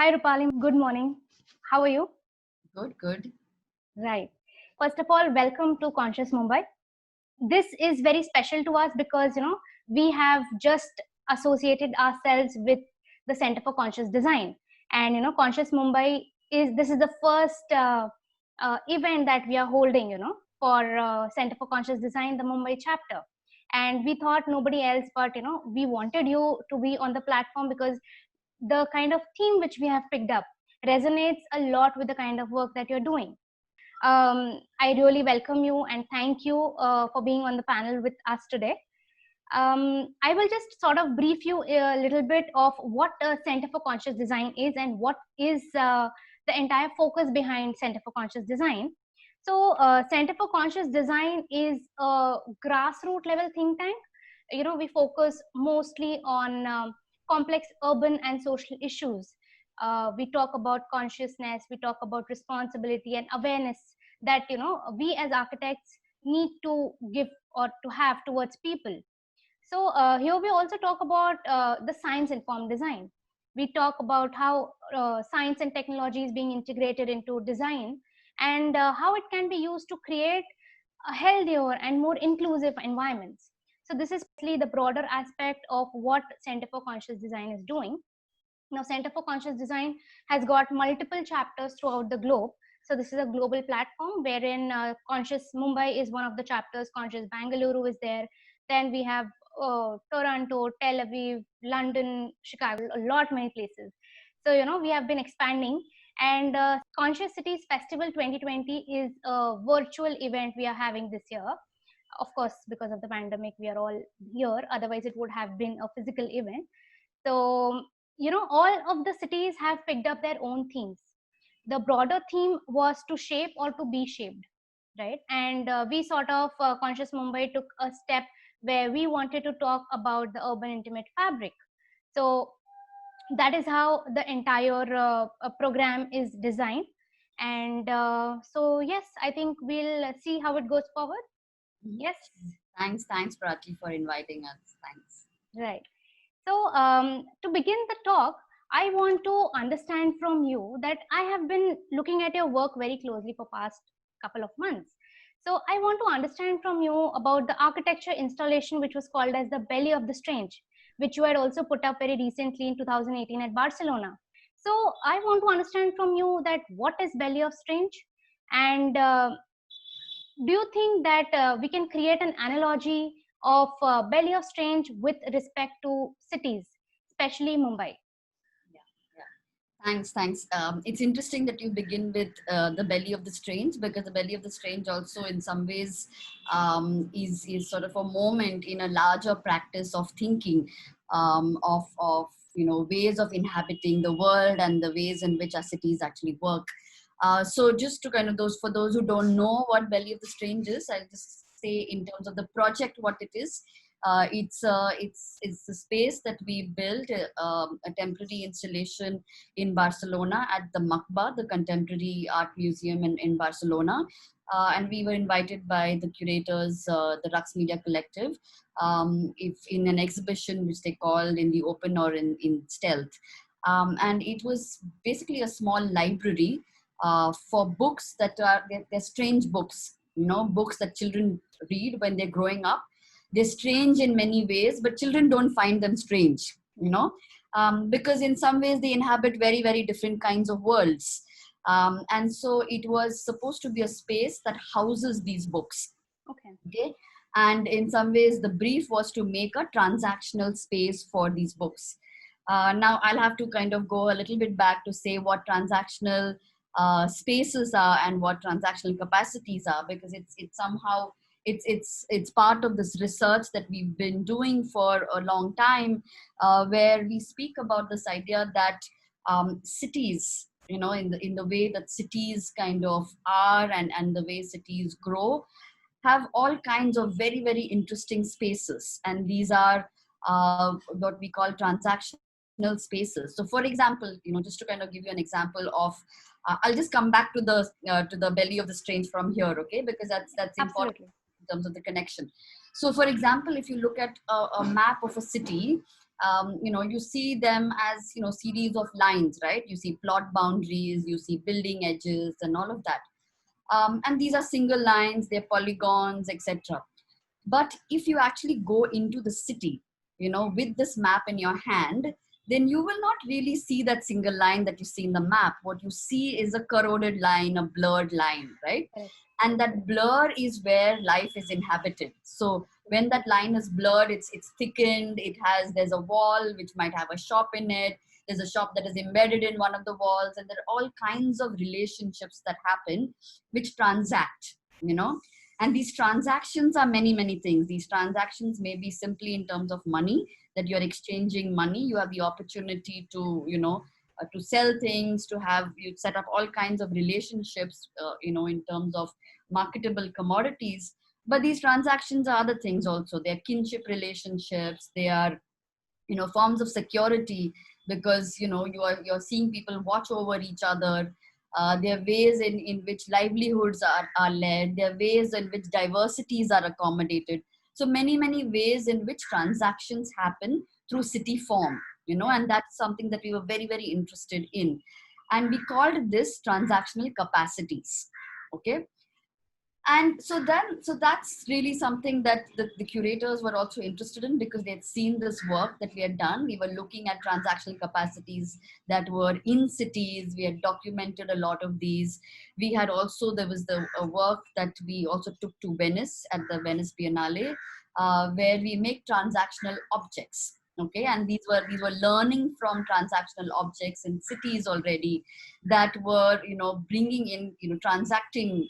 Hi, Rupali. Good morning. How are you? Good, good. Right. First of all, welcome to Conscious Mumbai. This is very special to us because, we have just associated ourselves with the Center for Conscious Design. And, Conscious Mumbai this is the first event that we are holding, for Center for Conscious Design, the Mumbai chapter. And we thought nobody else, but, we wanted you to be on the platform because the kind of theme which we have picked up resonates a lot with the kind of work that you're doing. I really welcome you and thank you for being on the panel with us today. I will just sort of brief you a little bit of what Center for Conscious Design is and what is the entire focus behind Center for Conscious Design. So, Center for Conscious Design is a grassroots level think tank. We focus mostly on complex urban and social issues. We talk about consciousness, we talk about responsibility and awareness that we as architects need to give or to have towards people. So here we also talk about the science informed design. We talk about how science and technology is being integrated into design and how it can be used to create a healthier and more inclusive environments. So this is really the broader aspect of what Center for Conscious Design is doing. Now, Center for Conscious Design has got multiple chapters throughout the globe. So this is a global platform wherein Conscious Mumbai is one of the chapters, Conscious Bangalore is there. Then we have Toronto, Tel Aviv, London, Chicago, a lot many places. So, we have been expanding. And Conscious Cities Festival 2020 is a virtual event we are having this year. Of course, because of the pandemic, we are all here. Otherwise, it would have been a physical event. So, all of the cities have picked up their own themes. The broader theme was to shape or to be shaped, right? And we sort of, Conscious Mumbai took a step where we wanted to talk about the urban intimate fabric. So that is how the entire program is designed. And so, yes, I think we'll see how it goes forward. Yes. Thanks, Prati, for inviting us. Thanks. Right. So, to begin the talk, I want to understand from you that I have been looking at your work very closely for past couple of months. So, I want to understand from you about the architecture installation, which was called as the Belly of the Strange, which you had also put up very recently in 2018 at Barcelona. So, I want to understand from you that what is Belly of Strange, and do you think that we can create an analogy of Belly of Strange with respect to cities, especially Mumbai? Thanks. It's interesting that you begin with the belly of the strange, because the belly of the strange also in some ways is sort of a moment in a larger practice of thinking, of ways of inhabiting the world and the ways in which our cities actually work. So just to kind of for those who don't know what belly of the strange is, I'll just say in terms of the project what it is. It's the space that we built, a temporary installation in Barcelona at the MACBA, the Contemporary Art Museum in Barcelona. And we were invited by the curators, the Rux Media Collective, if in an exhibition which they called in the open or in stealth. And it was basically a small library for books that they're strange books, books that children read when they're growing up. They're strange in many ways, but children don't find them strange, because in some ways they inhabit very, very different kinds of worlds. And so it was supposed to be a space that houses these books. Okay. And in some ways, the brief was to make a transactional space for these books. Now, I'll have to kind of go a little bit back to say what transactional spaces are and what transactional capacities are, because it's somehow it's part of this research that we've been doing for a long time, where we speak about this idea that cities, in the way that cities kind of are and the way cities grow, have all kinds of very, very interesting spaces, and these are what we call transactional spaces. So for example, just to kind of give you an example of I'll just come back to the belly of the strange from here, okay, because that's important. Absolutely. In terms of the connection. So for example, if you look at a map of a city, You see them as, series of lines, right? You see plot boundaries, you see building edges and all of that. And these are single lines, they're polygons, etc. But if you actually go into the city, with this map in your hand, then you will not really see that single line that you see in the map. What you see is a corroded line, a blurred line, right? Correct. And that blur is where life is inhabited. So when that line is blurred, it's thickened, there's a wall which might have a shop in it, there's a shop that is embedded in one of the walls, and there are all kinds of relationships that happen which transact, and these transactions are many, many things. These transactions may be simply in terms of money, that you're exchanging money. You have the opportunity to, to sell things, you set up all kinds of relationships, in terms of marketable commodities. But these transactions are other things also. They're kinship relationships. They are, forms of security, because, you're seeing people watch over each other. There are ways in which livelihoods are led. There are ways in which diversities are accommodated. So many, many ways in which transactions happen through city form, and that's something that we were very, very interested in. And we called this transactional capacities. Okay. And so that's really something that the curators were also interested in, because they had seen this work that we had done. We were looking at transactional capacities that were in cities. We had documented a lot of these. There was a work that we also took to Venice at the Venice Biennale, where we make transactional objects. Okay, and these were learning from transactional objects in cities already, that were, bringing in, transacting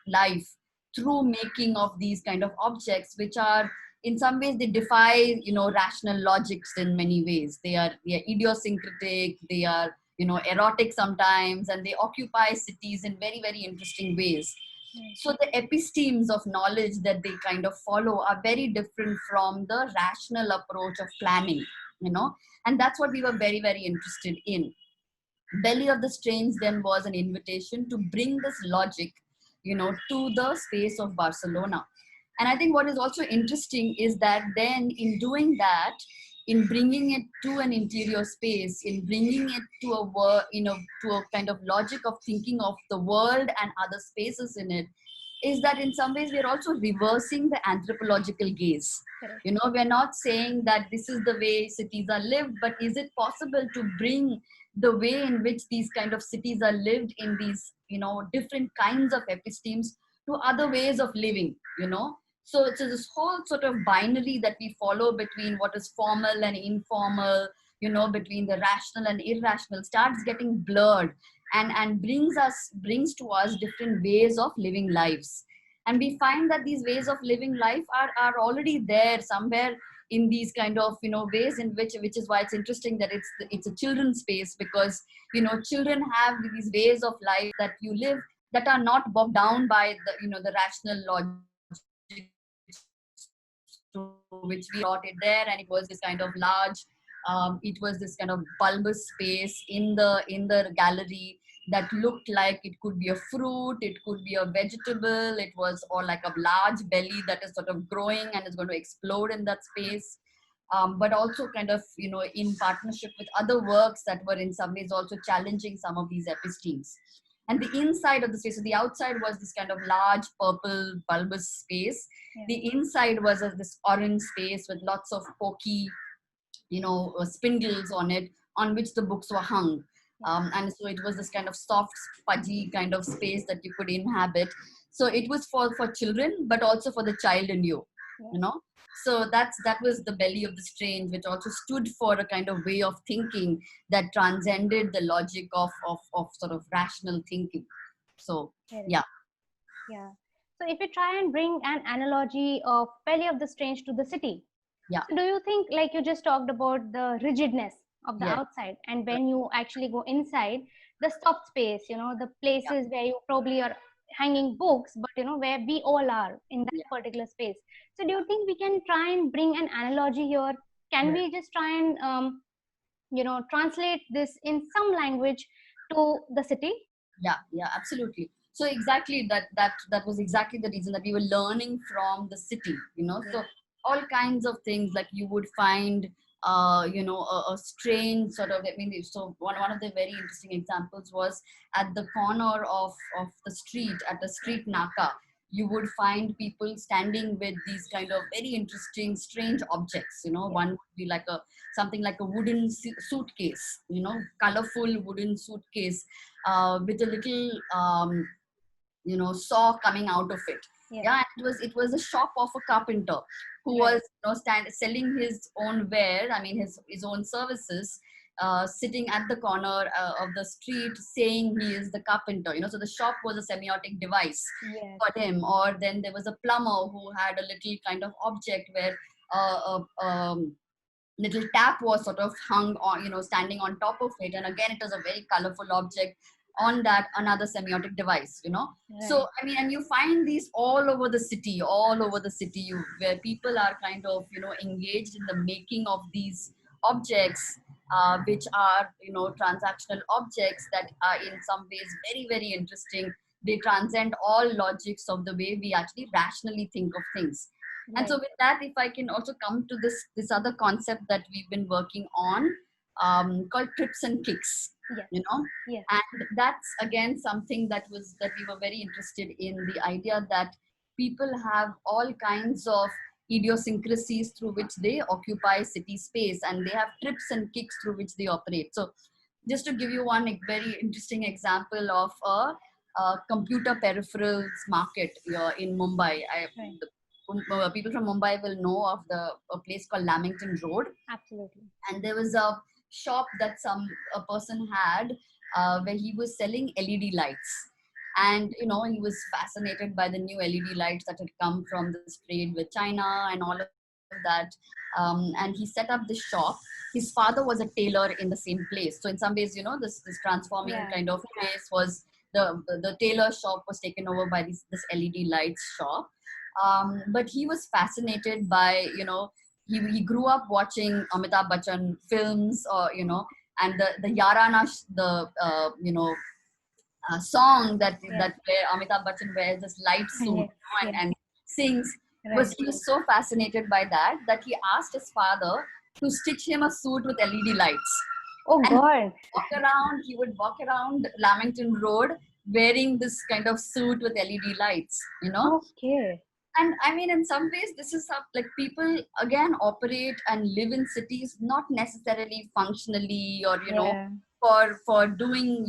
life through making of these kind of objects, which are, in some ways, they defy, rational logics in many ways. They are idiosyncratic, they are, erotic sometimes, and they occupy cities in very, very interesting ways. So the epistemes of knowledge that they kind of follow are very different from the rational approach of planning, and that's what we were very, very interested in. Belly of the Strange then was an invitation to bring this logic, to the space of Barcelona. And I think what is also interesting is that then, in doing that, in bringing it to an interior space, in bringing it to to a kind of logic of thinking of the world and other spaces in it, is that in some ways we're also reversing the anthropological gaze. Correct. We're not saying that this is the way cities are lived, but is it possible to bring the way in which these kind of cities are lived in these, different kinds of epistemes to other ways of living, So it's this whole sort of binary that we follow between what is formal and informal, between the rational and irrational, starts getting blurred, and brings to us different ways of living lives. And we find that these ways of living life are already there somewhere in these kind of, ways in which is why it's interesting that it's a children's space, because, children have these ways of life that you live, that are not bogged down by the rational logic, to which we brought it there. And it was this kind of large, it was this kind of bulbous space in the gallery that looked like it could be a fruit, it could be a vegetable, it was, or like a large belly that is sort of growing and is going to explode in that space. But also kind of, in partnership with other works that were in some ways also challenging some of these epistemes. And the inside of the space, so the outside was this kind of large purple bulbous space. Yeah. The inside was this orange space with lots of pokey, spindles on it, on which the books were hung. And so it was this kind of soft, pudgy kind of space that you could inhabit. So it was for children, but also for the child in you, So that was the Belly of the Strange, which also stood for a kind of way of thinking that transcended the logic of sort of rational thinking. So, yeah. Yeah. So if we try and bring an analogy of Belly of the Strange to the city, yeah. So do you think, like you just talked about the rigidness of the outside, and when you actually go inside, the soft space, the places where you probably are hanging books, but where we all are in that particular space. So do you think we can try and bring an analogy here? Can we just try and translate this in some language to the city? Yeah, absolutely. So exactly that was exactly the reason that we were learning from the city, So all kinds of things, like you would find a strange sort of, I mean, so one of the very interesting examples was at the corner of the street, at the street naka, you would find people standing with these kind of very interesting, strange objects. One would be like something like a wooden suitcase, colorful wooden suitcase with a little saw coming out of it. Yeah, and it was a shop of a carpenter who was selling his own ware, I mean his own services, sitting at the corner of the street saying he is the carpenter. So the shop was a semiotic device for him. Or then there was a plumber who had a little kind of object where little tap was sort of hung on, standing on top of it, and again it was a very colorful object on that another semiotic device. So I mean, and you find these all over the city, where people are kind of engaged in the making of these objects, which are transactional objects that are in some ways very, very interesting. They transcend all logics of the way we actually rationally think of things. And so with that, if I can also come to this other concept that we've been working on, called trips and kicks. And that's again something that we were very interested in, the idea that people have all kinds of idiosyncrasies through which they occupy city space, and they have trips and kicks through which they operate. So just to give you one very interesting example of a computer peripherals market in Mumbai. People from Mumbai will know of a place called Lamington Road. Absolutely. And there was a shop that a person had where he was selling LED lights. And, he was fascinated by the new LED lights that had come from this trade with China and all of that. And he set up this shop. His father was a tailor in the same place. So in some ways, this transforming kind of place was the tailor shop was taken over by this LED lights shop. But he was fascinated by, he grew up watching Amitabh Bachchan films, or, and the Yarana, song that where Amitabh Bachchan wears this light suit and sings. He was so fascinated by that he asked his father to stitch him a suit with LED lights. Oh, and God. He would walk around Lamington Road wearing this kind of suit with LED lights, Okay. And I mean, in some ways, this is how, like, people again operate and live in cities, not necessarily functionally or, for doing,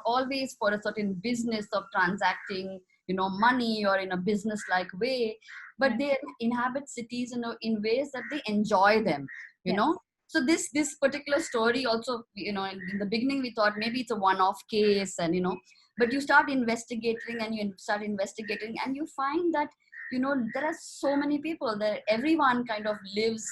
always for a certain business of transacting, money, or in a business like way, but they inhabit cities in ways that they enjoy them, So this particular story also, in the beginning we thought maybe it's a one-off case, and but you start investigating and you find that there are so many people that everyone kind of lives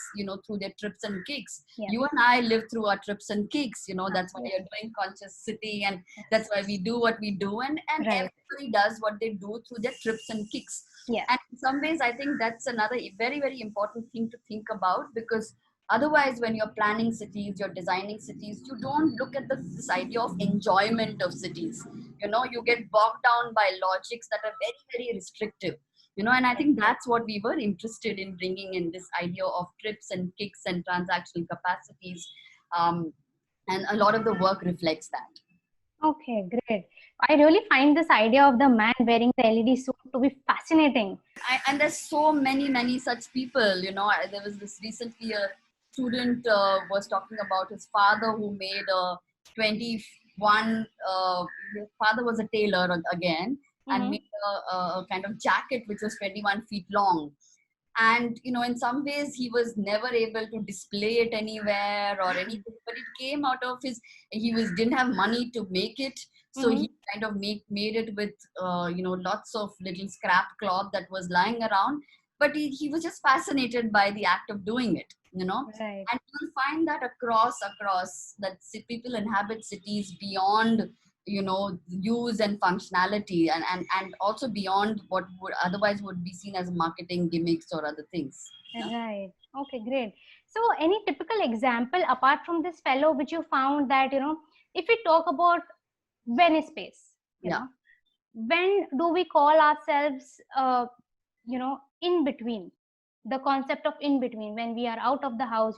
through their trips and kicks. You and I live through our trips and kicks. That's why you're doing Conscious City, and that's why we do what we do, and everybody does what they do through their trips and kicks. And in some ways I think that's another very, very important thing to think about, because otherwise when you're planning cities, you're designing cities, you don't look at this idea of enjoyment of cities. You get bogged down by logics that are very, very restrictive. And I think that's what we were interested in bringing in, this idea of trips and kicks and transactional capacities. And a lot of the work reflects that. Okay, great. I really find this idea of the man wearing the LED suit to be fascinating. And there's so many such people. There was this recently a student was talking about his father who made a 21, his father was a tailor again, and made a kind of jacket which was 21 feet long. And in some ways he was never able to display it anywhere or anything, but it came out of didn't have money to make it, so he kind of made it with lots of little scrap cloth that was lying around, but he was just fascinated by the act of doing it. Right. And you'll find that across that people inhabit cities beyond use and functionality, and also beyond what would otherwise would be seen as marketing gimmicks or other things. Right. Okay, great. So any typical example apart from this fellow which you found that, if we talk about Venice space, you know, when do we call ourselves, in between? The concept of in between, when we are out of the house,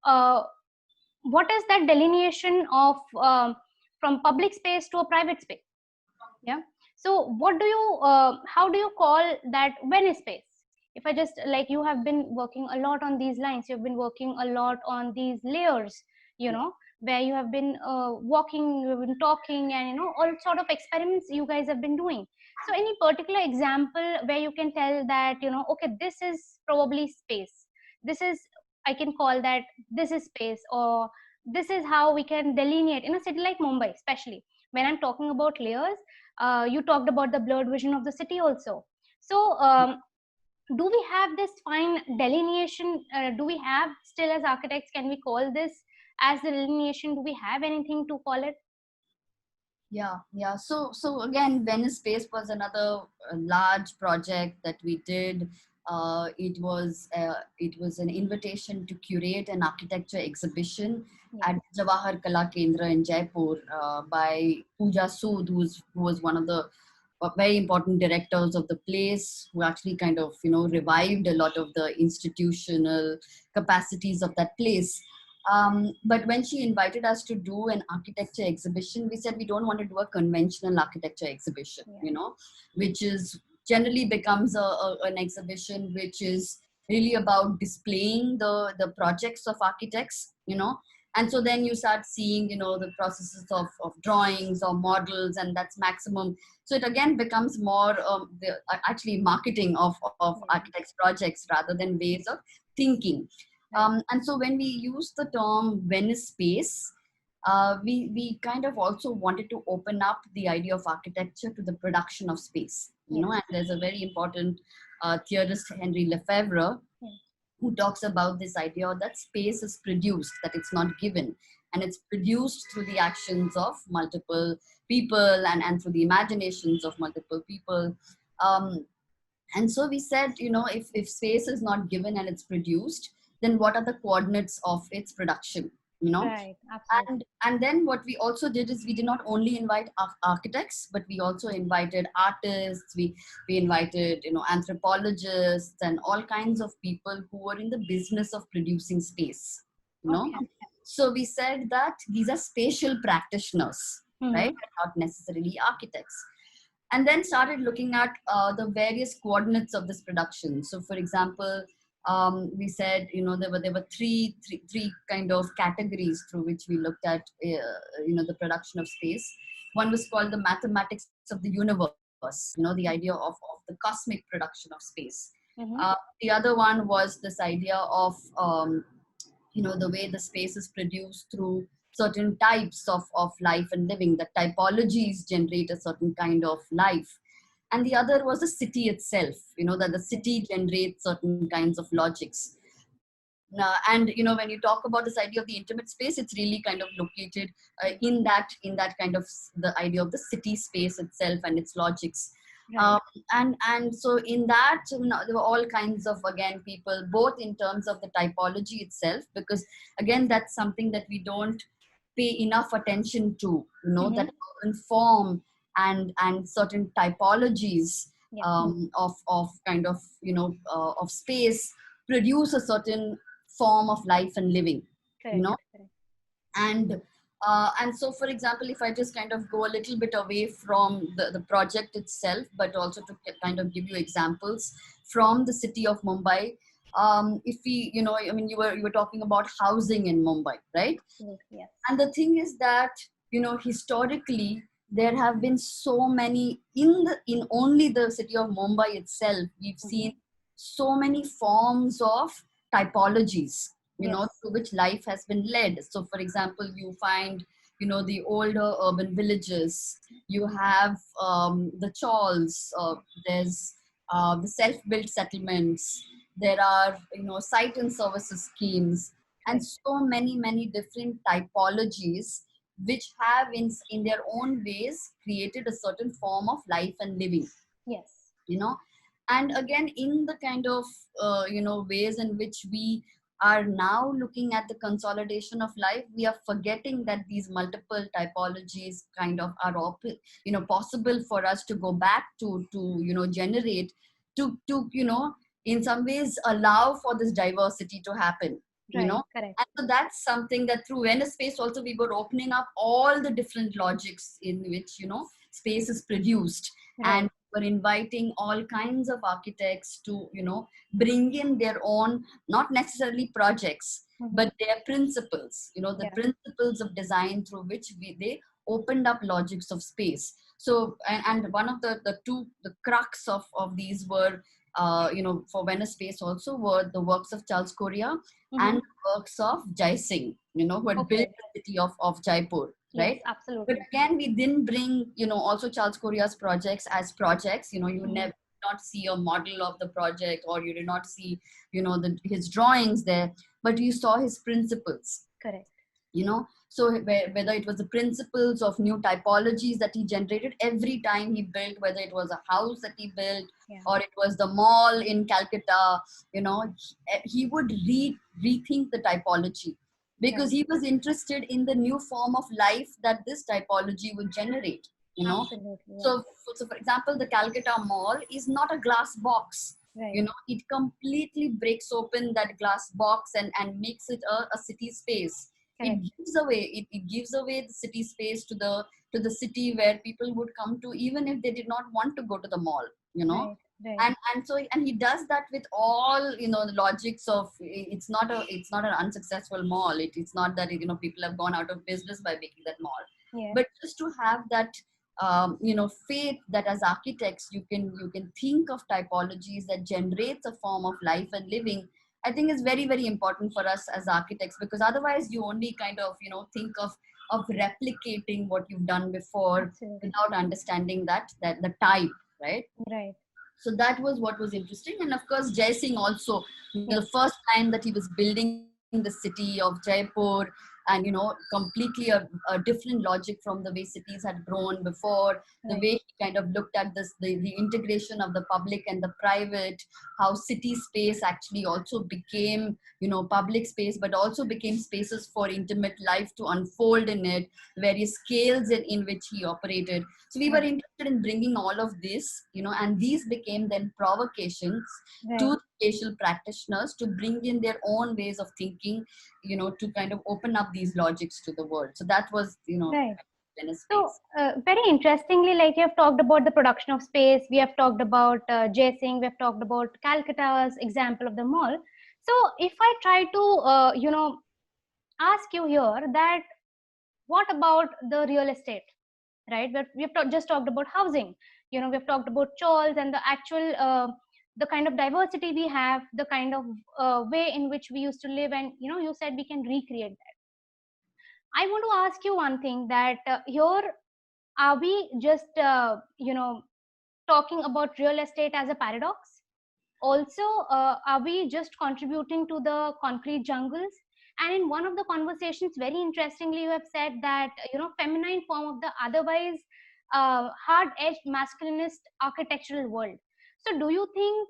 uh, what is that delineation of from public space to a private space? Yeah. So what do you how do you call that when space? If I just, like, you have been working a lot on these lines, you've been working a lot on these layers, you know, where you have been walking, you've been talking, and all sort of experiments you guys have been doing. So any particular example where you can tell that, okay, this is probably space, this is, I can call that, this is space, or this is how we can delineate in a city like Mumbai, especially when I'm talking about layers. You talked about the blurred vision of the city also. So do we have this fine delineation? Do we have still, as architects, can we call this as the delineation? Do we have anything to call it? Yeah. So again, Venice Space was another large project that we did. It was an invitation to curate an architecture exhibition at Jawahar Kala Kendra in Jaipur by Pooja Sood, who was one of the very important directors of the place, who actually kind of revived a lot of the institutional capacities of that place. But when she invited us to do an architecture exhibition, we said we don't want to do a conventional architecture exhibition, which is generally becomes an exhibition which is really about displaying the projects of architects, and so then you start seeing, the processes of drawings or models, and that's maximum. So it again becomes more actually marketing of architects' projects rather than ways of thinking. And so when we use the term Venice space, we kind of also wanted to open up the idea of architecture to the production of space, and there's a very important theorist, Henry Lefebvre, who talks about this idea that space is produced, that it's not given, and it's produced through the actions of multiple people and through the imaginations of multiple people. Um, and so we said, if space is not given and it's produced, then what are the coordinates of its production? Right, absolutely. And then what we also did is we did not only invite architects, but we also invited artists. We invited anthropologists and all kinds of people who were in the business of producing space. Okay. So we said that these are spatial practitioners, right? Not necessarily architects. And then started looking at the various coordinates of this production. So, for example, we said there were three kind of categories through which we looked at the production of space. One was called the mathematics of the universe, the idea of the cosmic production of space. The other one was this idea of the way the space is produced through certain types of life and living. The typologies generate a certain kind of life. And the other was the city itself, that the city generates certain kinds of logics. And when you talk about this idea of the intimate space, it's really kind of located in that kind of the idea of the city space itself and its logics. Right. And so in that, there were all kinds of, again, people, both in terms of the typology itself, because again, that's something that we don't pay enough attention to, that urban form and certain typologies of kind of of space produce a certain form of life and living. Correct. And so, for example, if I just kind of go a little bit away from the project itself, but also to kind of give you examples from the city of Mumbai. If we, you were talking about housing in Mumbai, right? Yes. And the thing is that, historically, there have been so many in only the city of Mumbai itself. We've seen so many forms of typologies, through which life has been led. So, for example, you find, the older urban villages. You have the chawls. There's the self-built settlements. There are, site and services schemes, and so many different typologies which have in their own ways created a certain form of life and living. Yes. And again, in the kind of ways in which we are now looking at the consolidation of life, we are forgetting that these multiple typologies kind of are possible for us to go back to generate to in some ways allow for this diversity to happen. you Right. know. Correct. And so that's something that through Venice Space also we were opening up all the different logics in which, space is produced. Right. And we're inviting all kinds of architects to, bring in their own, not necessarily projects, Mm-hmm. but their principles, the Yeah. principles of design through which they opened up logics of space. So, and one of the crux of these were, for Venice Space also were the works of Charles Correa Mm-hmm. and works of Jai Singh, who had built Okay. the city of Jaipur, Yes, right? But absolutely. again, we didn't bring, also Charles Correa's projects as projects. You Mm-hmm. never not see a model of the project, or you did not see, his drawings there, but you saw his principles. Correct. So whether it was the principles of new typologies that he generated every time he built, whether it was a house that he built Yeah. or it was the mall in Calcutta, he would rethink the typology, because Right. he was interested in the new form of life that this typology would generate. Absolutely. Yeah. So for example, the Calcutta mall is not a glass box. Right. It completely breaks open that glass box and makes it a city space. It Correct. gives away the city space to the city where people would come to, even if they did not want to go to the mall. Right. Right. And he does that with all, the logics of, it's not an unsuccessful mall. It's not that, people have gone out of business by making that mall, Yes. but just to have that, faith that as architects you can think of typologies that generates a form of life and living. I think is very, very important for us as architects, because otherwise you only kind of, think of replicating what you've done before Absolutely. without understanding that the type, right? Right. So that was what was interesting. And of course, Jai Singh also, the Yes. first time that he was building the city of Jaipur, and completely a different logic from the way cities had grown before, the Right. way he kind of looked at this, the integration of the public and the private, how city space actually also became, public space, but also became spaces for intimate life to unfold in it, various scales in which he operated. So we were Right. interested in bringing all of this, and these became then provocations Right. to spatial practitioners to bring in their own ways of thinking, to kind of open up these logics to the world. So that was, Right. Venice So, Space. very interestingly, like you have talked about the production of space, we have talked about Jai Singh, we have talked about Calcutta's example of the mall. So, if I try to, ask you here that what about the real estate, right? We have just talked about housing. We have talked about chawls and the actual, the kind of diversity we have, the kind of way in which we used to live, and you said we can recreate that. I want to ask you one thing that here are we just talking about real estate as a paradox? Also, are we just contributing to the concrete jungles? And in one of the conversations, very interestingly, you have said that feminine form of the otherwise hard-edged masculinist architectural world. So do you think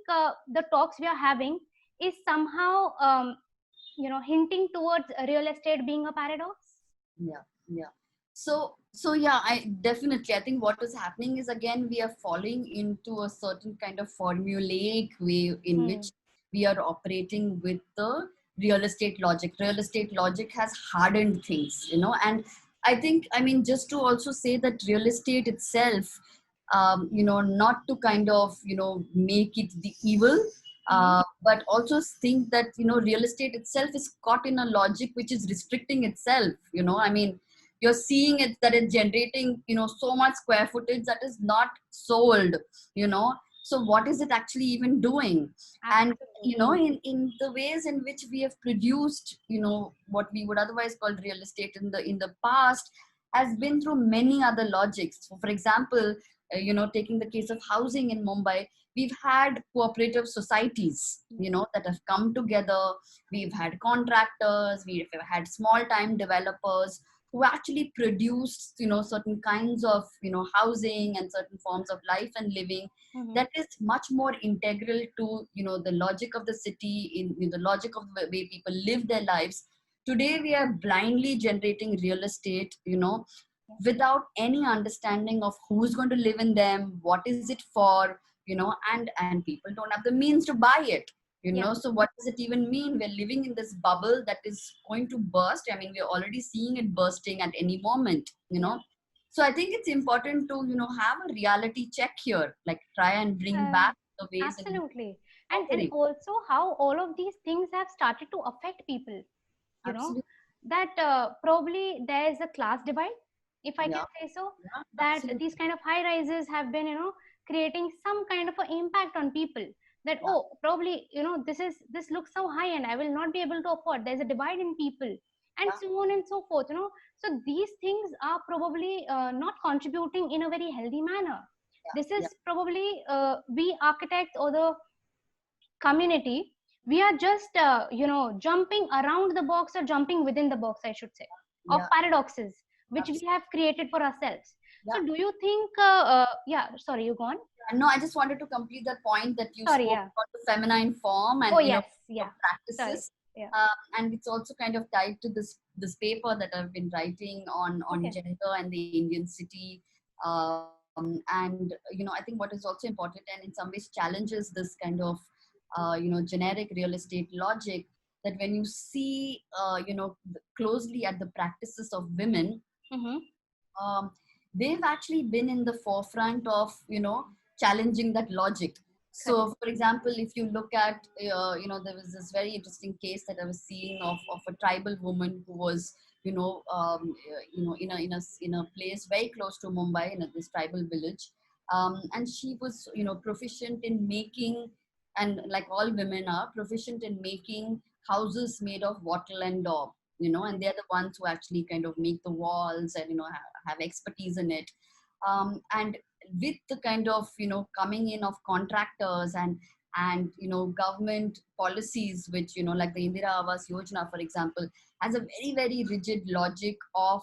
the talks we are having is somehow hinting towards real estate being a paradox? Yeah. So yeah, I think what is happening is, again, we are falling into a certain kind of formulaic way in Hmm. which we are operating with the real estate logic. Real estate logic has hardened things, and I mean, just to also say that real estate itself, not to kind of, make it the evil, Hmm. but also think that, real estate itself is caught in a logic which is restricting itself. I mean, you're seeing it that it's generating, so much square footage that is not sold, you know so what is it actually even doing? And Absolutely. in the ways in which we have produced, what we would otherwise call real estate in the past, has been through many other logics. So for example, taking the case of housing in Mumbai, we've had cooperative societies, that have come together. We've had contractors, we've had small time developers who actually produced, certain kinds of, housing and certain forms of life and living Hmm. that is much more integral to, the logic of the city, in the logic of the way people live their lives. Today we are blindly generating real estate, without any understanding of who's going to live in them, what is it for, and people don't have the means to buy it. Yeah. So what does it even mean? We're living in this bubble that is going to burst. I mean, we're already seeing it bursting at any moment. Yeah. So I think it's important to have a reality check here, like try and bring Uh, back the ways in which Absolutely. And operate. also how all of these things have started to affect people, you know, Absolutely. that probably there is a class divide, if I can Yeah. say so, Yeah. that these Absolutely. kind of high rises have been, creating some kind of an impact on people, that, Yeah. oh, probably, this looks so high and I will not be able to afford. There's a divide in people, and Yeah. so on and so forth, so these things are probably not contributing in a very healthy manner. Yeah. This Yeah. is probably, we architects or the community, we are just jumping around the box, or jumping within the box, I should say, of Yeah. paradoxes which we Absolutely. have created for ourselves. Yeah. So do you think, yeah, sorry, you go on. No, I just wanted to complete that point that you Sorry, spoke yeah. about the feminine form Oh and yes, the yeah, sorry, practices, yeah. and it's also kind of tied to this paper that I've been writing on Okay. gender and the Indian city, and I think what is also important and in some ways challenges this kind of generic real estate logic, that when you see closely at the practices of women, Mm-hmm. um, they've actually been in the forefront of challenging that logic. Correct. So for example, if you look at there was this very interesting case that I was seeing of a tribal woman who was in a place very close to Mumbai, in this tribal village, and she was proficient in making, and like all women are proficient in making houses made of wattle and daub, and they're the ones who actually kind of make the walls and have expertise in it. And with the kind of coming in of contractors and government policies, which like the Indira Awas Yojana, for example, has a very very rigid logic of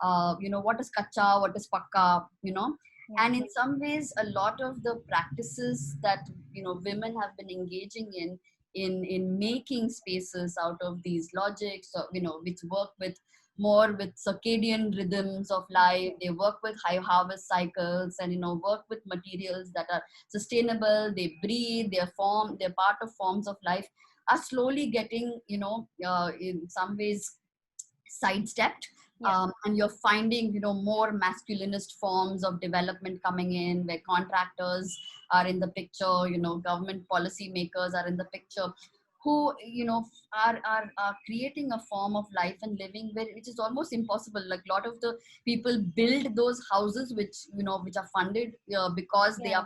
what is kacha, what is pakka, Yeah. and in some ways a lot of the practices that women have been engaging in making spaces out of these logics, or which work with more with circadian rhythms of life. They work with high harvest cycles and work with materials that are sustainable. They breathe, they're part of forms of life, are slowly getting in some ways sidestepped. Yeah. And you're finding more masculinist forms of development coming in, where contractors are in the picture, government policy makers are in the picture, who are creating a form of life and living which is almost impossible. Like a lot of the people build those houses which are funded because they Yeah.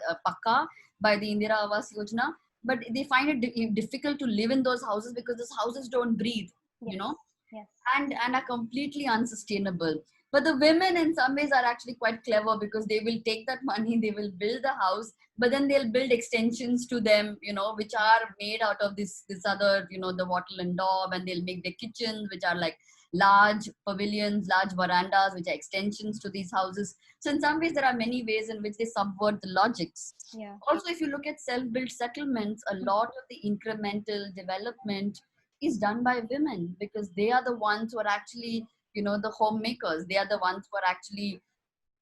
are pakka by the Indira Awas Yojana, but they find it difficult to live in those houses because those houses don't breathe, you Yes. know Yes. and are completely unsustainable. But the women in some ways are actually quite clever, because they will take that money, they will build the house, but then they'll build extensions to them, which are made out of this other, the wattle and daub, and they'll make their kitchens, which are like large pavilions, large verandas, which are extensions to these houses. So in some ways there are many ways in which they subvert the logics. Yeah. Also, if you look at self-built settlements, a lot of the incremental development is done by women, because they are the ones who are actually the homemakers. They are the ones who are actually,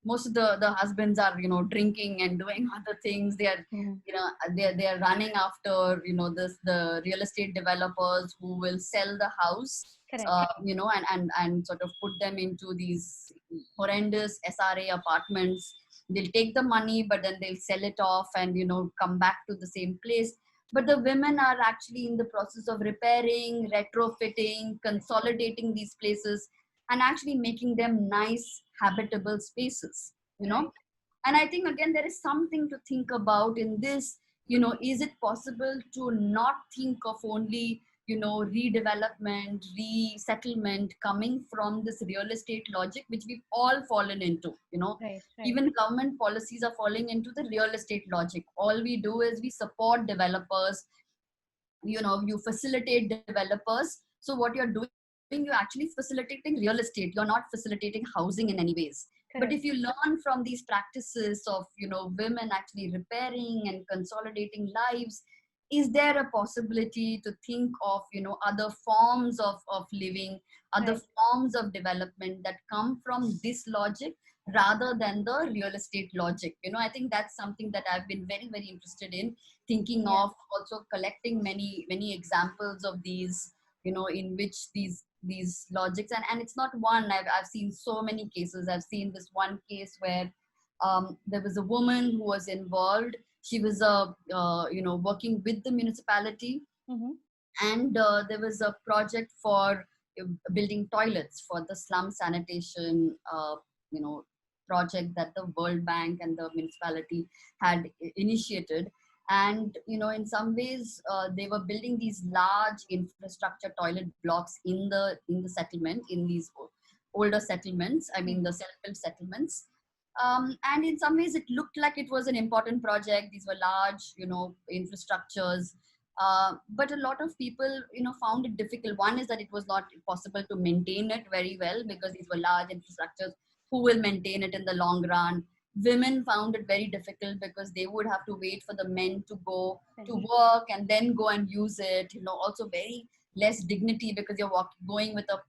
most of the husbands are drinking and doing other things. They are Mhm. they're running after the real estate developers who will sell the house, Correct. and sort of put them into these horrendous SRA apartments. They'll take the money, but then they'll sell it off and come back to the same place. But the women are actually in the process of repairing, retrofitting, consolidating these places, and actually making them nice habitable spaces. Right. And I think again there is something to think about in this. Is it possible to not think of only redevelopment, resettlement coming from this real estate logic, which we've all fallen into? Right. Right. Even government policies are falling into the real estate logic. All we do is we support developers, you facilitate developers. So what you're doing, you're actually facilitating real estate, you're not facilitating housing in any ways. But if Correct. you learn from these practices of women actually repairing and consolidating lives, is there a possibility to think of other forms of living, other Right. forms of development that come from this logic, rather than the real estate logic. I think that's something that I've been very, very interested in thinking Yeah. of, also collecting many examples of these, in which these logics, and it's not one. I've seen so many cases. I've seen this one case where there was a woman who was involved. She was working with the municipality, Mm-hmm. and there was a project for building toilets for the slum sanitation you know project that the World Bank and the municipality had initiated. And in some ways they were building these large infrastructure toilet blocks in the settlement, in these older settlements, I mean the self-built settlements. And in some ways it looked like it was an important project. These were large infrastructures, but a lot of people found it difficult. One is that it was not possible to maintain it very well, because these were large infrastructures. Who will maintain it in the long run? Women found it very difficult because they would have to wait for the men to go to work and then go and use it. Also very less dignity, because you're going with a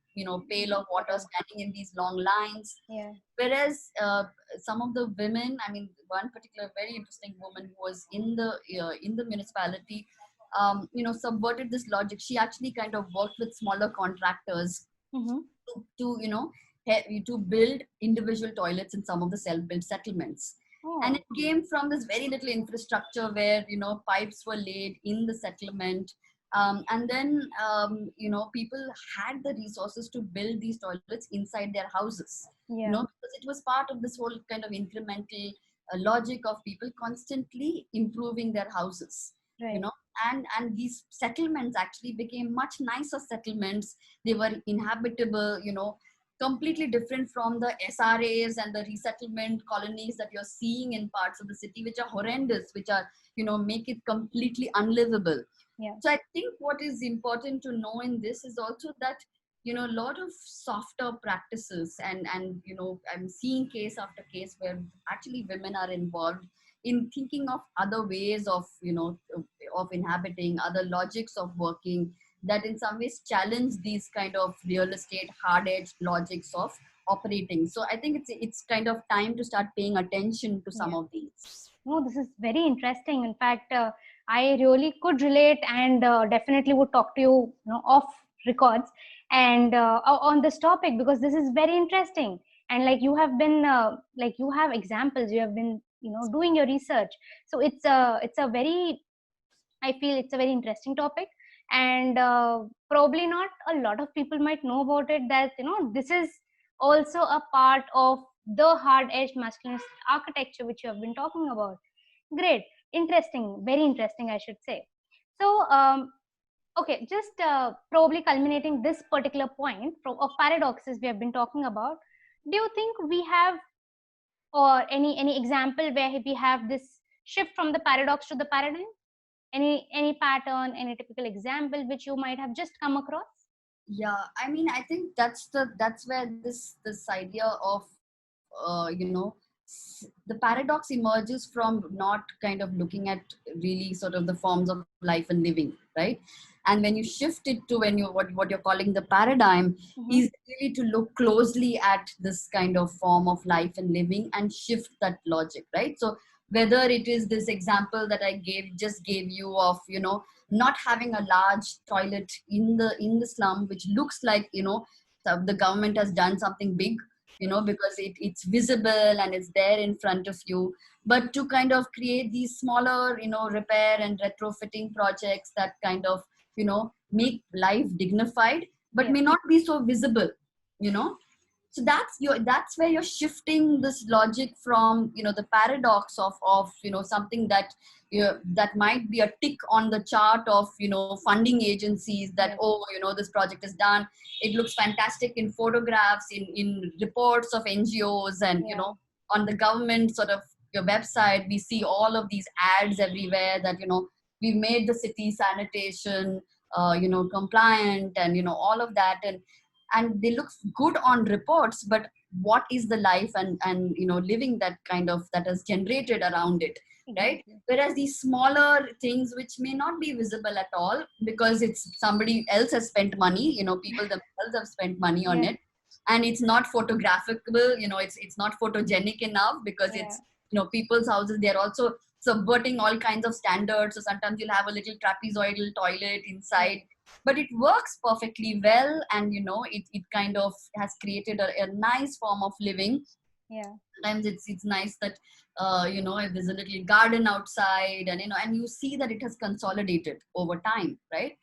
pail of water, standing in these long lines. Yeah. Whereas some of the women, I mean, one particular very interesting woman who was in the municipality, subverted this logic. She actually kind of worked with smaller contractors Mm-hmm. to build individual toilets in some of the self-built settlements. And Oh. it came from this very little infrastructure where pipes were laid in the settlement. And then people had the resources to build these toilets inside their houses, Yeah. because it was part of this whole kind of incremental logic of people constantly improving their houses. you Right. know and these settlements actually became much nicer settlements. They were inhabitable, completely different from the SRAs and the resettlement colonies that you're seeing in parts of the city, which are horrendous, which are make it completely unlivable. Yeah. So I think what is important to know in this is also that a lot of softer practices, and I'm seeing case after case where actually women are involved in thinking of other ways of of inhabiting, other logics of working, that in some ways challenge these kind of real estate hard edged logics of operating. So I think it's kind of time to start paying attention to some Yeah. of these. No, this is very interesting. In fact, I really could relate, and definitely would talk to you, off records and on this topic, because this is very interesting. And like you have been, like you have examples, you have been, doing your research. So it's a very, I feel it's a very interesting topic, and probably not a lot of people might know about it. That this is also a part of the hard-edged masculinist architecture which you have been talking about. Great, interesting, very interesting, I should say. So, okay, just probably culminating this particular point of paradoxes we have been talking about. Do you think we have, or any example where we have this shift from the paradox to the paradigm? Any pattern, any typical example which you might have just come across? Yeah, I mean, I think that's where this idea of the paradox emerges from not kind of looking at really sort of the forms of life and living, right? And when you shift it to when you what you're calling the paradigm, Mm-hmm. is really to look closely at this kind of form of life and living and shift that logic, right? So whether it is this example that I gave you of not having a large toilet in the slum, which looks like the government has done something big, because it's visible and it's there in front of you, but to kind of create these smaller repair and retrofitting projects that kind of make life dignified but Yeah. may not be so visible. you know so that's where you're shifting this logic from the paradox of something that that might be a tick on the chart of funding agencies, that Yeah. this project is done. It looks fantastic in photographs, in reports of NGOs, and Yeah. on the government sort of your website we see all of these ads everywhere that we've made the city sanitation compliant, and all of that, and they look good on reports, but what is the life and living that is generated around it, right? Exactly. Whereas these smaller things which may not be visible at all because it's somebody else has spent money, people themselves have spent money on Yeah. it, and it's not photographable, it's not photogenic enough, because Yeah. it's, people's houses, they're also subverting all kinds of standards. So sometimes you'll have a little trapezoidal toilet inside, Right. but it works perfectly well, and it kind of has created a nice form of living. Yeah. Sometimes it's nice that if there's a little garden outside, and and you see that it has consolidated over time, right?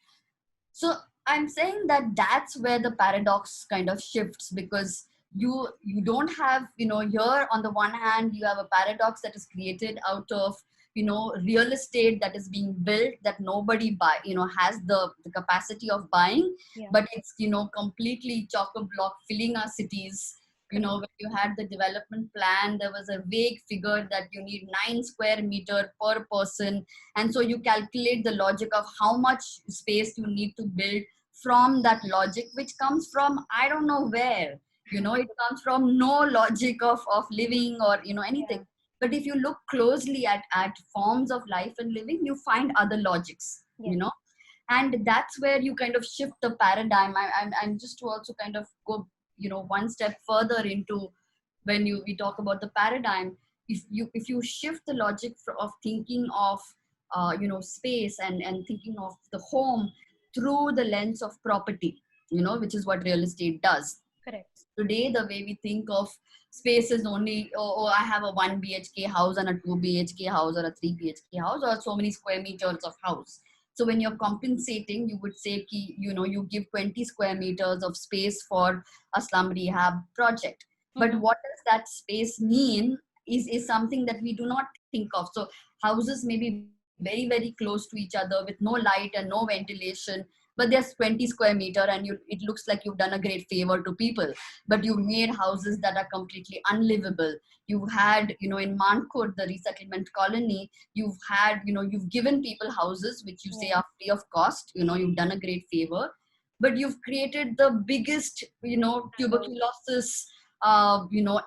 So I'm saying that that's where the paradox kind of shifts, because you don't have, here on the one hand you have a paradox that is created out of, real estate that is being built, that nobody buy, has the capacity of buying, Yeah. but it's, completely chock-a-block filling our cities. Correct. When you had the development plan, there was a vague figure that you need 9 square meter per person, and so you calculate the logic of how much space you need to build from that logic, which comes from I don't know where. It comes from no logic of living, or anything. Yeah. But if you look closely at forms of life and living, you find other logics. Yes. And that's where you kind of shift the paradigm. I'm just to also kind of go one step further into, when we talk about the paradigm, if you shift the logic of thinking of space, and thinking of the home through the lens of property, which is what real estate does. Correct. Today the way we think of space is only, oh, I have a 1 bhk house and a 2 bhk house or a 3 bhk house, or so many square meters of house. So when you're compensating, you would say ki, you give 20 square meters of space for a slum rehab project. But what does that space mean is something that we do not think of. So houses may be very, very close to each other with no light and no ventilation, but there's 20 square meter, and it looks like you've done a great favor to people. But you've made houses that are completely unlivable. You've had, in Mankur, the resettlement colony, you've given people houses which you say Yeah. are free of cost. You've done a great favor, but you've created the biggest, tuberculosis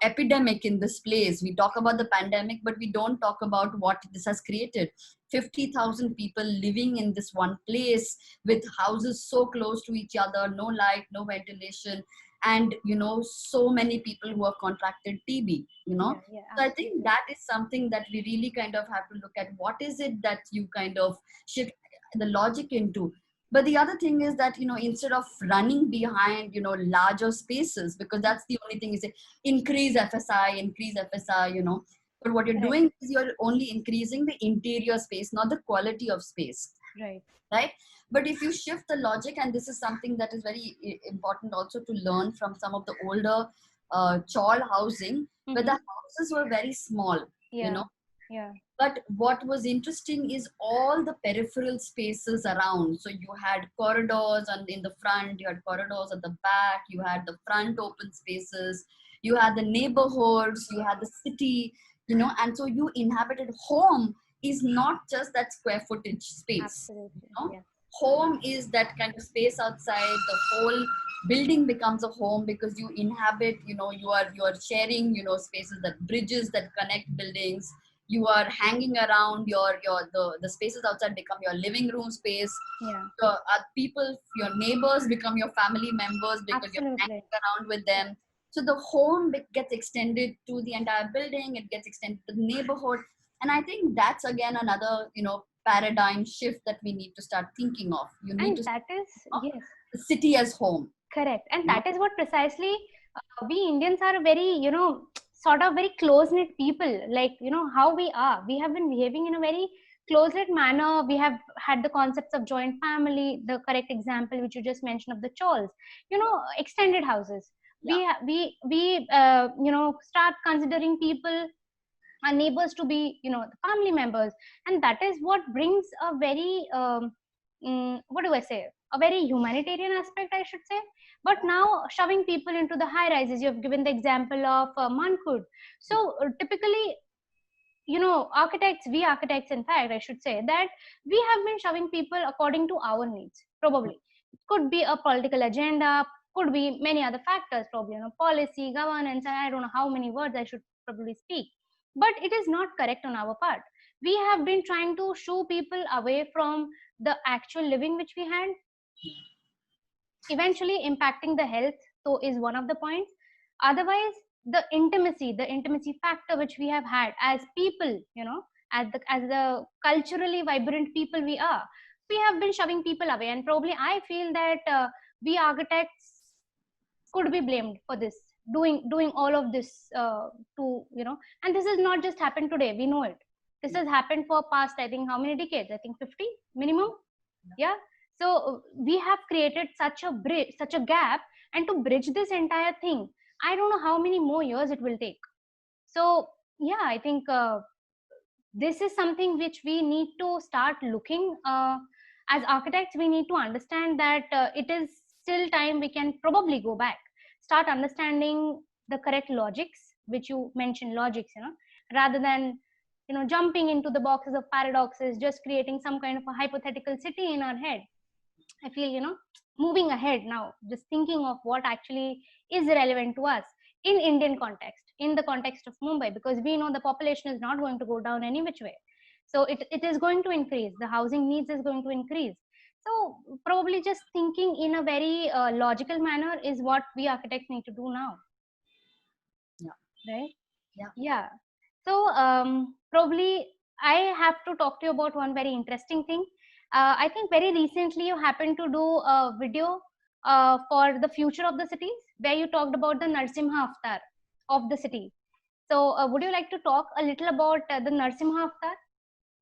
epidemic in this place. We talk about the pandemic, but we don't talk about what this has created. 50,000 people living in this one place, with houses so close to each other, no light, no ventilation, and so many people who have contracted TB. Yeah. Yeah. So I think Absolutely. that is something that we really kind of have to look at. What is it that you kind of shift the logic into? But the other thing is that, instead of running behind, larger spaces, because that's the only thing you say, increase FSI, but what you're Correct. doing is you're only increasing the interior space, not the quality of space, Right. right? But if you shift the logic, and this is something that is very important also to learn from some of the older chawl housing, where the houses were very small, Yeah. Yeah. but what was interesting is all the peripheral spaces around. So you had corridors in the front, you had corridors at the back, you had the front open spaces, you had the neighborhoods, you had the city, and so you inhabited home is not just that square footage space. Absolutely. Yeah. Home is that kind of space outside. The whole building becomes a home, because you inhabit, you are sharing, spaces, that bridges that connect buildings. You are hanging around, the spaces outside become your living room space. Yeah. People, your neighbors become your family members, because you're Absolutely. hanging around with them. So the home gets extended to the entire building, it gets extended to the neighborhood. And I think that's again another, paradigm shift that we need to start thinking of. You need And to that is, of yes, the city as home. correct. And You know? that is what precisely we Indians are very, sort of very close knit people. Like, how we are. We have been behaving in a very close knit manner. We have had the concepts of joint family, the correct example which you just mentioned of the chawls, extended houses. Yeah. We start considering people, our neighbors, to be, the family members. And that is what brings a very what do I say, a very humanitarian aspect, I should say. But now shoving people into the high rises, you have given the example of Mankud. So typically, we architects, in fact, I should say that we have been shoving people according to our needs, probably. It could be a political agenda, could be many other factors, probably, policy, governance, and I don't know how many words I should probably speak. But it is not correct on our part. We have been trying to shoo people away from the actual living which we had, eventually impacting the health, So is one of the points. Otherwise, the intimacy factor which we have had as people, as the culturally vibrant people we are, we have been shoving people away. And probably I feel that we architects could be blamed for this, doing all of this to, and this has not just happened today, we know it. This has happened for past, I think, how many decades? I think 50 minimum. Yeah. So we have created such a bridge, such a gap, and to bridge this entire thing, I don't know how many more years it will take. So yeah, I think this is something which we need to start looking, as architects we need to understand that it is still time. We can probably go back, start understanding the correct logics, which you mentioned, logics, rather than jumping into the boxes of paradoxes, just creating some kind of a hypothetical city in our head. I feel, moving ahead now, just thinking of what actually is relevant to us in Indian context, in the context of Mumbai, because we know the population is not going to go down any which way. So it is going to increase. The housing needs is going to increase. So probably just thinking in a very logical manner is what we architects need to do now. Yeah. Right? Yeah. Yeah. So probably I have to talk to you about one very interesting thing. I think very recently you happened to do a video for the future of the cities, where you talked about the Narsimha avatar of the city. So would you like to talk a little about the Narsimha avatar?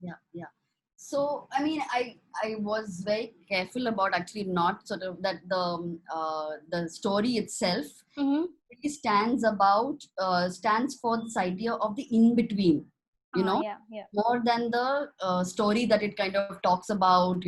Yeah. So I mean, I was very careful about actually not sort of that the story itself Mm-hmm. really stands for this idea of the in between, Yeah, yeah. more than the story that it kind of talks about.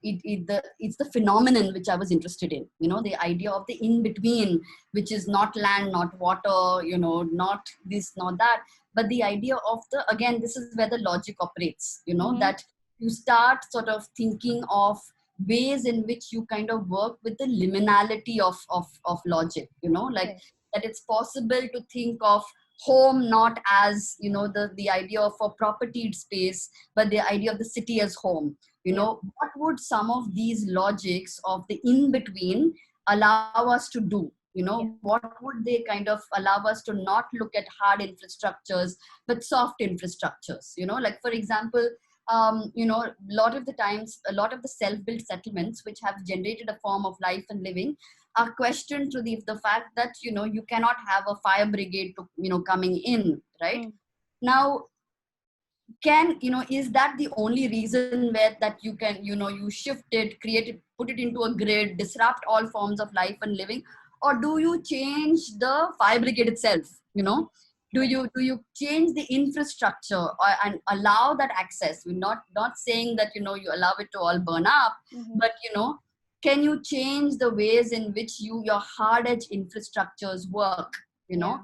It's the phenomenon which I was interested in. The idea of the in between, which is not land, not water, not this, not that, but the idea of the, again, this is where the logic operates. Mm-hmm. That you start sort of thinking of ways in which you kind of work with the liminality of logic. Like Right. that it's possible to think of home not as the idea of a propertied space, but the idea of the city as home. What would some of these logics of the in between allow us to do? Yeah. What would they kind of allow us to not look at hard infrastructures but soft infrastructures? Like for example, a lot of the times, a lot of the self-built settlements which have generated a form of life and living are questioned through the fact that you cannot have a fire brigade to coming in, right? Mm. Now, is that the only reason where that you can you shift it, create it, put it into a grid, disrupt all forms of life and living? Or do you change the fire brigade itself? Do you change the infrastructure, and allow that access? We're not saying that you allow it to all burn up, Mm-hmm. but can you change the ways in which your hard edge infrastructures work? Yeah.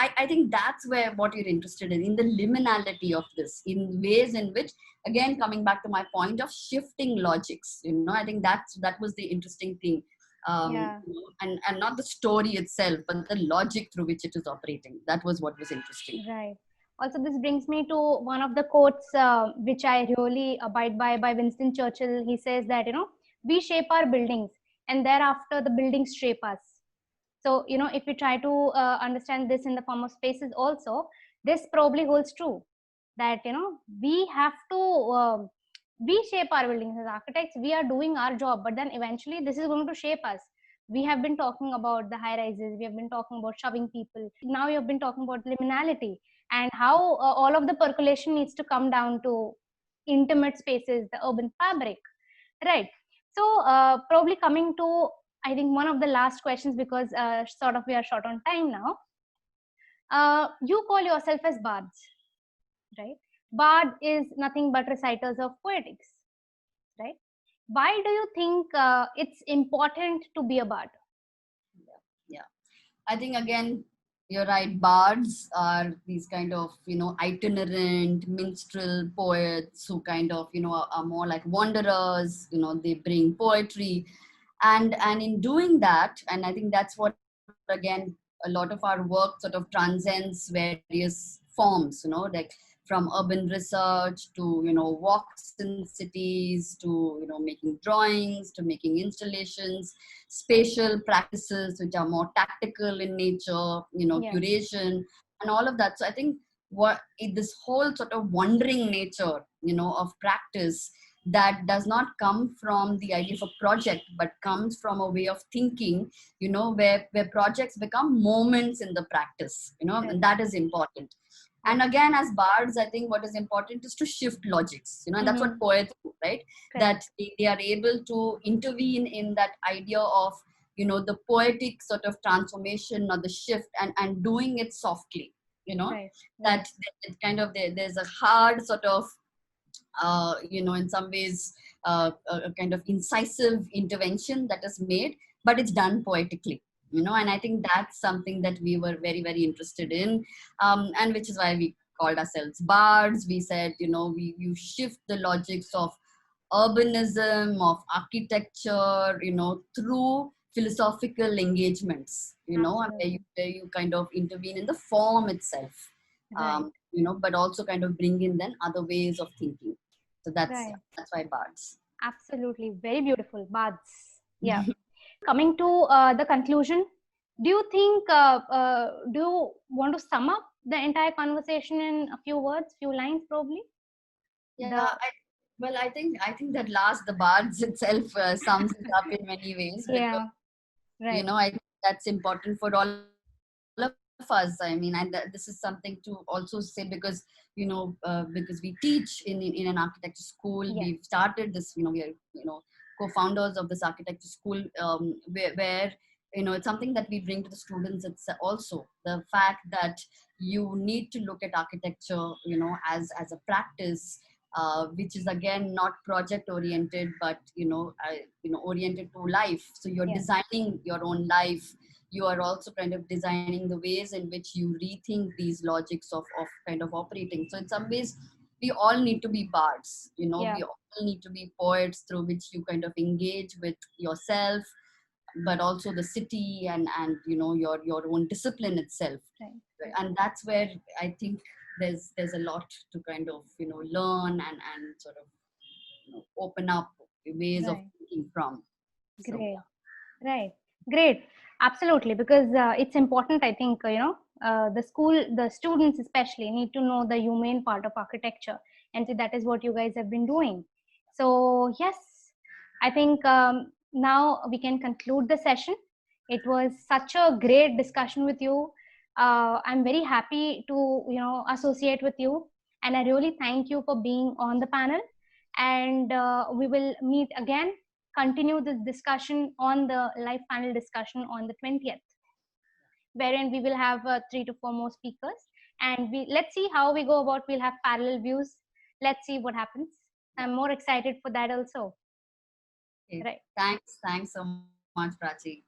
I think that's where what you're interested in the liminality of this, in ways in which, again, coming back to my point of shifting logics, I think that was the interesting thing. Yeah. And not the story itself, but the logic through which it is operating. That was what was interesting. Right. Also, this brings me to one of the quotes which I really abide by Winston Churchill. He says that, we shape our buildings, and thereafter the buildings shape us. So, if we try to understand this in the form of spaces also, this probably holds true, that, we have to, we shape our buildings as architects. We are doing our job, but then eventually this is going to shape us. We have been talking about the high rises, we have been talking about shoving people, now you have been talking about liminality, and how all of the percolation needs to come down to intimate spaces, the urban fabric, right? So probably coming to, I think, one of the last questions, because sort of we are short on time now. You call yourself as bards, right? Bard is nothing but reciters of poetics, right? Why do you think it's important to be a bard? Yeah. I think, again, you're right. Bards are these kind of, itinerant minstrel poets who kind of, are more like wanderers. They bring poetry, and in doing that, and I think that's what, again, a lot of our work sort of transcends various forms. Like from urban research to, walks in cities to, making drawings to making installations, spatial practices which are more tactical in nature, Yes. curation and all of that. So I think this whole sort of wandering nature, of practice, that does not come from the idea of a project but comes from a way of thinking, where projects become moments in the practice, Right. and that is important. And Right. again, as bards, I think what is important is to shift logics, and that's what Mm-hmm. poets do, right? Correct. That they are able to intervene in that idea of, the poetic sort of transformation or the shift, and doing it softly, Right. Right. that it kind of there's a hard sort of in some ways a kind of incisive intervention that is made, but it's done poetically, and I think that's something that we were very, very interested in, and which is why we called ourselves bards. We said, you shift the logics of urbanism, of architecture, through philosophical engagements, and Absolutely. where you kind of intervene in the form itself, Right. but also kind of bring in then other ways of thinking. So Right. that's why bards. Absolutely. Very beautiful. Baths. Yeah. Coming to the conclusion, do you want to sum up the entire conversation in a few words, few lines, probably? Yeah, The I think that last the bards itself sums it up in many ways, because Yeah. Right. I think that's important for all of us. I mean, and this is something to also say, because because we teach in an architecture school. We've started Yes. this, we are co-founders of this architecture school, where it's something that we bring to the students. It's also the fact that you need to look at architecture, as a practice, which is again not project oriented, but oriented to life. So you're Yes. designing your own life. You are also kind of designing the ways in which you rethink these logics of kind of operating. So in some ways, we all need to be bards. Yeah. We all need to be poets through which you kind of engage with yourself, but also the city, and your own discipline itself. Right. Right? Right. And that's where I think there's a lot to kind of learn, and sort of open up ways of Right. thinking from. So Great. Right. Great. Absolutely. Because it's important, I think, the students especially need to know the humane part of architecture. And so that is what you guys have been doing. So, yes, I think now we can conclude the session. It was such a great discussion with you. I'm very happy to, associate with you. And I really thank you for being on the panel. And we will meet again, continue this discussion on the live panel discussion on the 20th, wherein we will have 3 to 4 more speakers, and we let's see how we go about. We'll have parallel views. Let's see what happens. yeah. I'm more excited for that also. Okay. Right. Thanks so much, Prachi.